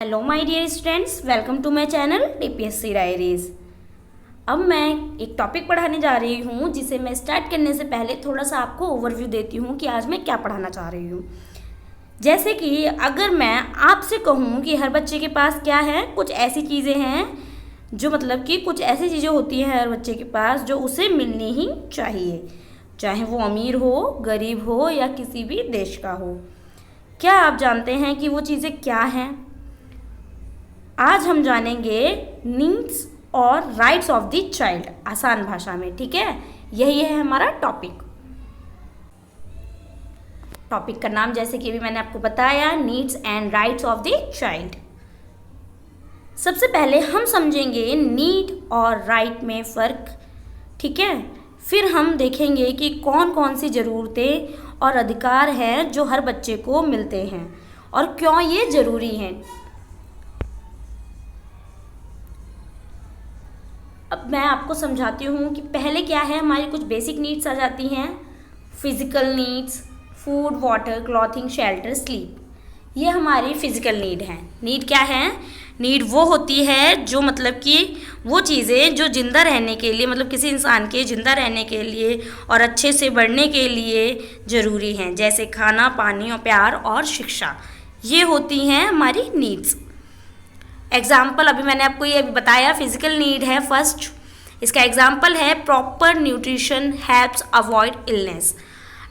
Hello my dear students, welcome to my channel DPSC diaries. अब मैं एक topic पढ़ाने जा रही हूँ जिसे मैं स्टार्ट करने से पहले थोड़ा सा आपको ओवरव्यू देती हूँ कि आज मैं क्या पढ़ाना चाह रही हूँ। जैसे कि अगर मैं आपसे कहूँ कि हर बच्चे के पास क्या है, कुछ ऐसी चीज़ें हैं जो मतलब कि कुछ ऐसी चीज़ें होती हैं हर बच्चे के पास जो उसे मिलनी ही चाहिए, चाहे वो अमीर हो, गरीब हो या किसी भी देश का हो। क्या आप जानते हैं कि वो चीज़ें क्या हैं? आज हम जानेंगे नीड्स और राइट्स ऑफ द चाइल्ड, आसान भाषा में। ठीक है, यही है हमारा टॉपिक। टॉपिक का नाम जैसे कि अभी मैंने आपको बताया, needs and rights of the child. सबसे पहले हम समझेंगे नीड और राइट में फ़र्क। ठीक है, फिर हम देखेंगे कि कौन कौन सी ज़रूरतें और अधिकार हैं जो हर बच्चे को मिलते हैं और क्यों ये ज़रूरी हैं। अब मैं आपको समझाती हूँ कि पहले क्या है, हमारी कुछ बेसिक नीड्स आ जाती हैं। Physical needs, food, water, clothing, shelter, sleep, ये हमारी फिज़िकल नीड हैं। नीड क्या है? नीड वो होती है जो मतलब कि वो चीज़ें जो ज़िंदा रहने के लिए, मतलब किसी इंसान के ज़िंदा रहने के लिए और अच्छे से बढ़ने के लिए ज़रूरी हैं, जैसे खाना, पानी और प्यार और शिक्षा। ये होती हैं हमारी नीड्स। एग्जाम्पल अभी मैंने आपको ये बताया, फिजिकल नीड है फर्स्ट। इसका एग्जाम्पल है proper nutrition helps avoid illness.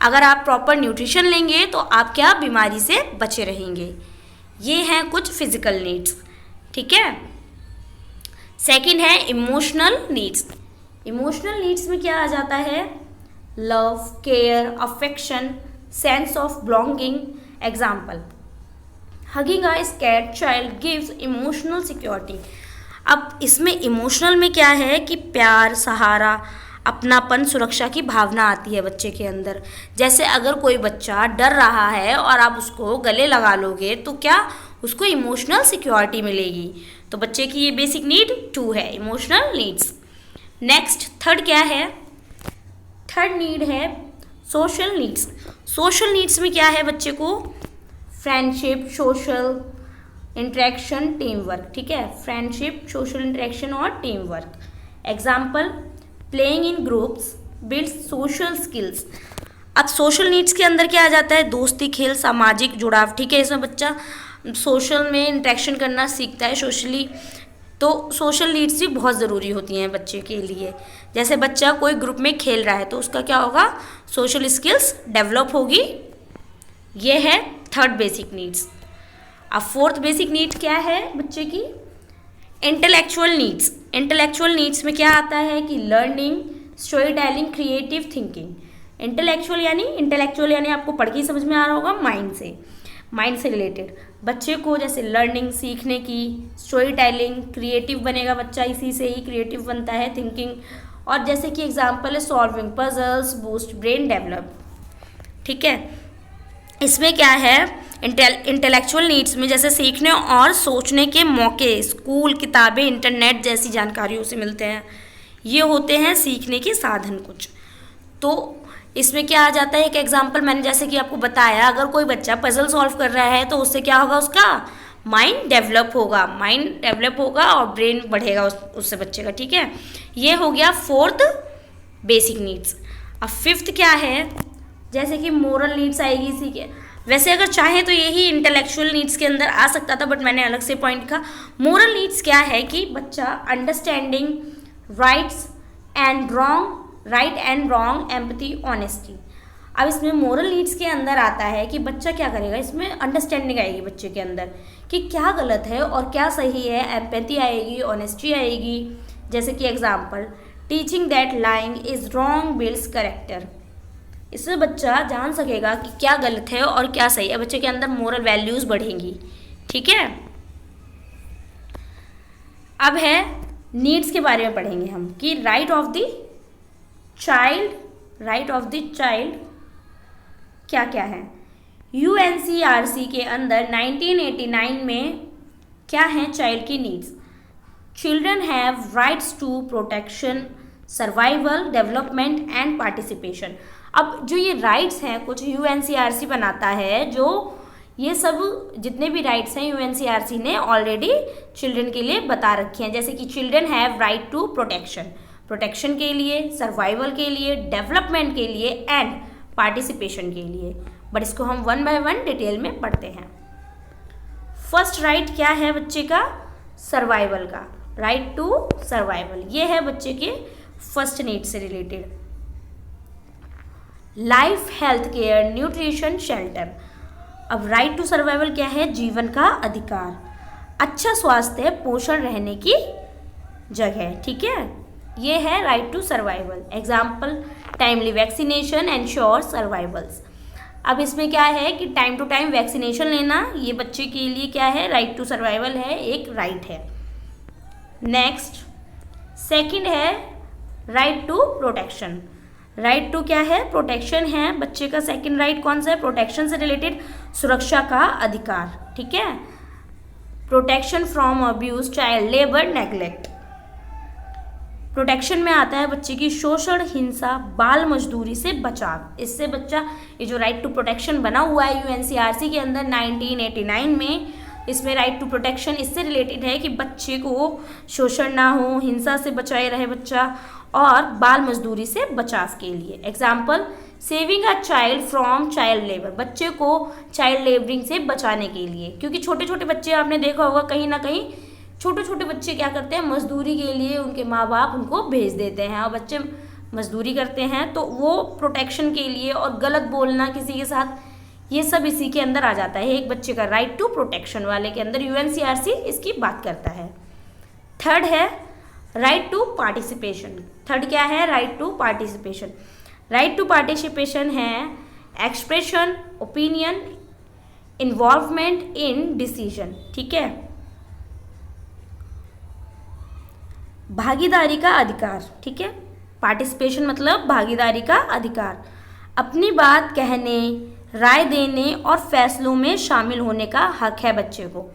अगर आप प्रॉपर न्यूट्रिशन लेंगे तो आप क्या, बीमारी से बचे रहेंगे। ये हैं कुछ फिजिकल नीड्स। ठीक है, सेकंड है इमोशनल नीड्स। इमोशनल नीड्स में क्या आ जाता है? Love, care, affection, sense of belonging. Example, hugging a scared child gives emotional security. अब इसमें इमोशनल में क्या है कि प्यार, सहारा, अपनापन, सुरक्षा की भावना आती है बच्चे के अंदर। जैसे अगर कोई बच्चा डर रहा है और आप उसको गले लगा लोगे तो क्या, उसको इमोशनल सिक्योरिटी मिलेगी। तो बच्चे की ये बेसिक नीड 2 है, इमोशनल नीड्स। नेक्स्ट थर्ड क्या है? थर्ड नीड है सोशल नीड्स। सोशल नीड्स में क्या है बच्चे को? Friendship, social interaction, team work. ठीक है, फ्रेंडशिप, सोशल इंटरेक्शन और team work. Example, playing in groups builds social skills. अब सोशल नीड्स के अंदर क्या आ जाता है? दोस्ती, खेल, सामाजिक जुड़ाव। ठीक है, इसमें बच्चा सोशल में इंटरेक्शन करना सीखता है सोशली। तो सोशल नीड्स भी बहुत ज़रूरी होती हैं बच्चे के लिए। जैसे बच्चा कोई ग्रुप में खेल रहा है तो उसका क्या होगा? सोशल स्किल्स डेवलप होगी। ये है थर्ड बेसिक नीड्स। अब फोर्थ बेसिक नीड क्या है बच्चे की? Intellectual needs. इंटेलेक्चुअल नीड्स में क्या आता है कि learning, story telling, creative thinking. Intellectual यानी आपको पढ़ के ही समझ में आ रहा होगा, माइंड से रिलेटेड। बच्चे को जैसे लर्निंग, सीखने की, स्टोरी टेलिंग, क्रिएटिव बनेगा बच्चा, इसी से ही क्रिएटिव बनता है, थिंकिंग। और जैसे कि एग्जाम्पल है solving puzzles, boost brain develop. ठीक है, इसमें क्या है? इंटेलेक्चुअल नीड्स में जैसे सीखने और सोचने के मौके स्कूल, किताबें, इंटरनेट जैसी जानकारियों से मिलते हैं। ये होते हैं सीखने के साधन कुछ। तो इसमें क्या आ जाता है? एक एग्जांपल मैंने जैसे कि आपको बताया, अगर कोई बच्चा पजल सॉल्व कर रहा है तो उससे क्या होगा? उसका माइंड डेवलप होगा और ब्रेन बढ़ेगा उससे बच्चे का। ठीक है, ये हो गया फोर्थ बेसिक नीड्स। अब फिफ्थ क्या है? जैसे कि मोरल नीड्स आएगी इसी के। वैसे अगर चाहे तो यही इंटेलेक्चुअल नीड्स के अंदर आ सकता था, बट मैंने अलग से पॉइंट लिखा। मोरल नीड्स क्या है कि बच्चा understanding right and wrong, empathy, honesty. अब इसमें मोरल नीड्स के अंदर आता है कि बच्चा क्या करेगा, इसमें अंडरस्टैंडिंग आएगी बच्चे के अंदर कि क्या गलत है और क्या सही है, एम्पैथी आएगी, ऑनेस्टी आएगी। जैसे कि example, teaching that lying is wrong builds character. इससे बच्चा जान सकेगा कि क्या गलत है और क्या सही है, बच्चे के अंदर मोरल वैल्यूज़ बढ़ेंगी। ठीक है, अब है नीड्स के बारे में पढ़ेंगे हम कि राइट ऑफ द चाइल्ड क्या क्या है। यूएनसीआरसी के अंदर 1989 में क्या है चाइल्ड की needs? Children have rights to protection, survival, development and participation. अब जो ये राइट्स हैं कुछ यूएनसीआरसी बनाता है, जो ये सब जितने भी राइट्स हैं यूएनसीआरसी ने ऑलरेडी चिल्ड्रन के लिए बता रखे हैं, जैसे कि children have right to protection, protection के लिए, सर्वाइवल के लिए, डेवलपमेंट के लिए एंड पार्टिसिपेशन के लिए। बट इसको हम वन बाय वन डिटेल में पढ़ते हैं। फर्स्ट राइट क्या है बच्चे का? सर्वाइवल का, राइट टू सर्वाइवल। ये है बच्चे के फर्स्ट नीड से related. Life, health care, nutrition, shelter. अब राइट टू सर्वाइवल क्या है? जीवन का अधिकार, अच्छा स्वास्थ्य, पोषण, रहने की जगह। ठीक है, ये है right to survival. Example, timely vaccination ensure survivals. अब इसमें क्या है कि टाइम टू टाइम वैक्सीनेशन लेना, ये बच्चे के लिए क्या है? राइट टू सर्वाइवल है, एक राइट है। नेक्स्ट, सेकंड है right to protection. Right to क्या है? प्रोटेक्शन है बच्चे का सेकंड राइट। कौन सा है? प्रोटेक्शन से रिलेटेड, सुरक्षा का अधिकार। ठीक है, protection from abuse, child labour, neglect. Protection में आता है बच्चे की शोषण, हिंसा, बाल मजदूरी से बचाव। इससे बच्चा, ये जो राइट टू प्रोटेक्शन बना हुआ है यूएनसीआरसी के अंदर 1989 में, इसमें राइट टू प्रोटेक्शन इससे रिलेटेड है कि बच्चे को शोषण ना हो, हिंसा से बचाए रहे बच्चा, और बाल मजदूरी से बचाव के लिए। Example, saving a child from child labour, बच्चे को चाइल्ड लेबरिंग से बचाने के लिए। क्योंकि छोटे छोटे बच्चे आपने देखा होगा कहीं ना कहीं, छोटे छोटे बच्चे क्या करते हैं? मजदूरी के लिए उनके माँ बाप उनको भेज देते हैं और बच्चे मजदूरी करते हैं, तो वो प्रोटेक्शन के लिए, और गलत बोलना किसी के साथ, ये सब इसी के अंदर आ जाता है। एक बच्चे का राइट टू प्रोटेक्शन वाले के अंदर यूएनसीआरसी इसकी बात करता है। थर्ड है राइट टू पार्टिसिपेशन। थर्ड क्या है? Right to participation. Right to participation है expression, opinion, involvement in decision. ठीक है, भागीदारी का अधिकार। ठीक है, पार्टिसिपेशन मतलब भागीदारी का अधिकार, अपनी बात कहने, राय देने और फैसलों में शामिल होने का हक है बच्चे को।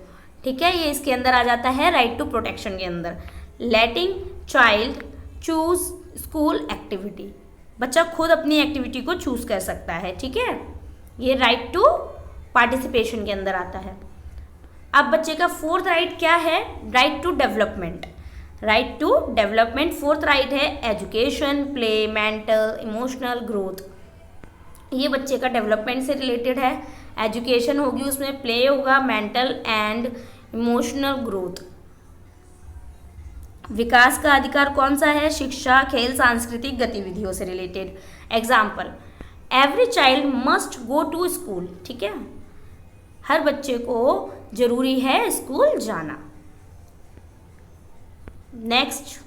ठीक है, ये इसके अंदर आ जाता है राइट टू प्रोटेक्शन के अंदर। लेटिंग चाइल्ड चूज स्कूल एक्टिविटी, बच्चा खुद अपनी एक्टिविटी को चूज कर सकता है। ठीक है, ये राइट टू पार्टिसिपेशन के अंदर आता है। अब बच्चे का फोर्थ राइट क्या है? Right to development. Right to development fourth right है education, play, mental, emotional growth. ये बच्चे का डेवलपमेंट से रिलेटेड है। एजुकेशन होगी, उसमें प्ले होगा, मेंटल एंड इमोशनल ग्रोथ। विकास का अधिकार कौन सा है? शिक्षा, खेल, सांस्कृतिक गतिविधियों से related. Example, every child must go to school. ठीक है, हर बच्चे को जरूरी है स्कूल जाना। नेक्स्ट,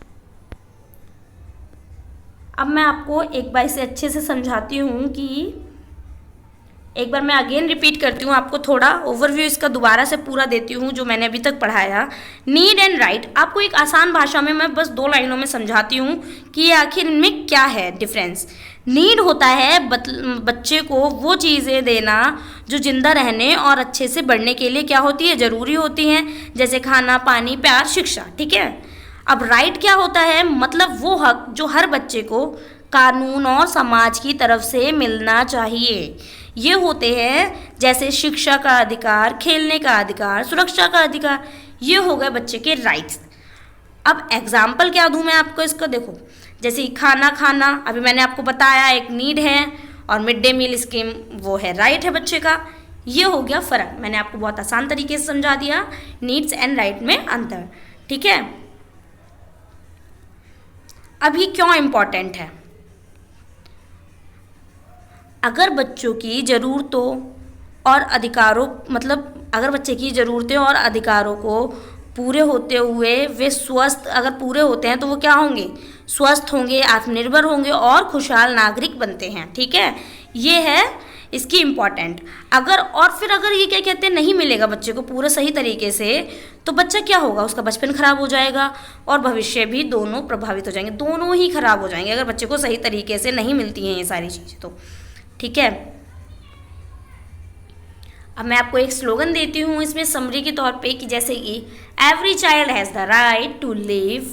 अब मैं आपको एक बार इसे अच्छे से समझाती हूँ कि एक बार मैं अगेन रिपीट करती हूँ, आपको थोड़ा ओवरव्यू इसका दोबारा से पूरा देती हूँ जो मैंने अभी तक पढ़ाया। नीड एंड राइट, आपको एक आसान भाषा में मैं बस 2 लाइनों में समझाती हूँ कि ये आखिर इनमें क्या है डिफरेंस। नीड होता है बच्चे को वो चीज़ें देना जो जिंदा रहने और अच्छे से बढ़ने के लिए क्या होती है? ज़रूरी होती हैं, जैसे खाना, पानी, प्यार, शिक्षा। ठीक है, अब राइट क्या होता है? मतलब वो हक जो हर बच्चे को कानून और समाज की तरफ से मिलना चाहिए। ये होते हैं जैसे शिक्षा का अधिकार, खेलने का अधिकार, सुरक्षा का अधिकार। ये हो गए बच्चे के राइट्स। अब एग्जाम्पल क्या दूँ मैं आपको इसका? देखो, जैसे खाना खाना अभी मैंने आपको बताया एक नीड है, और मिड डे मील स्कीम वो है राइट है बच्चे का। ये हो गया फ़र्क, मैंने आपको बहुत आसान तरीके से समझा दिया नीड्स एंड राइट में अंतर। ठीक है, अब ये क्यों इम्पॉर्टेंट है? अगर बच्चों की ज़रूरतों और अधिकारों, मतलब अगर बच्चे की ज़रूरतें और अधिकारों को पूरे होते हुए वे स्वस्थ, अगर पूरे होते हैं तो वो क्या होंगे? स्वस्थ होंगे, आत्मनिर्भर होंगे और खुशहाल नागरिक बनते हैं। ठीक है, ये है इसकी इम्पॉर्टेंट। अगर ये क्या कहते हैं, नहीं मिलेगा बच्चे को पूरे सही तरीके से, तो बच्चा क्या होगा? उसका बचपन खराब हो जाएगा और भविष्य भी, दोनों प्रभावित हो जाएंगे, दोनों ही खराब हो जाएंगे अगर बच्चे को सही तरीके से नहीं मिलती हैं ये सारी चीज़ें तो। ठीक है, अब मैं आपको एक स्लोगन देती हूँ इसमें समरी के तौर पे कि जैसे कि every child has the right to live,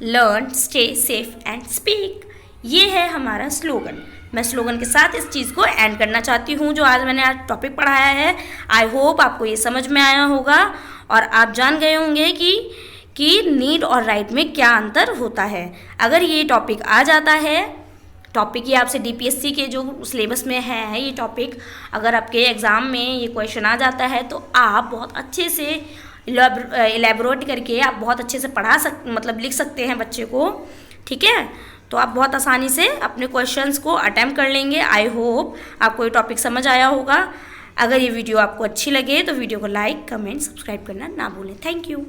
learn, stay safe and speak. ये है हमारा स्लोगन। मैं स्लोगन के साथ इस चीज़ को एंड करना चाहती हूँ। जो आज मैंने टॉपिक पढ़ाया है, आई होप आपको ये समझ में आया होगा और आप जान गए होंगे कि नीड और राइट में क्या अंतर होता है। अगर ये टॉपिक आ जाता है, टॉपिक ये आपसे DPSC के जो सिलेबस में है ये टॉपिक, अगर आपके एग्ज़ाम में ये क्वेश्चन आ जाता है तो आप बहुत अच्छे से इलेबोरेट करके आप बहुत अच्छे से मतलब लिख सकते हैं बच्चे को, ठीक है। तो आप बहुत आसानी से अपने क्वेश्चंस को अटेम्प्ट कर लेंगे। आई होप आपको ये टॉपिक समझ आया होगा। अगर ये वीडियो आपको अच्छी लगे तो वीडियो को लाइक, कमेंट, सब्सक्राइब करना ना भूलें। Thank you.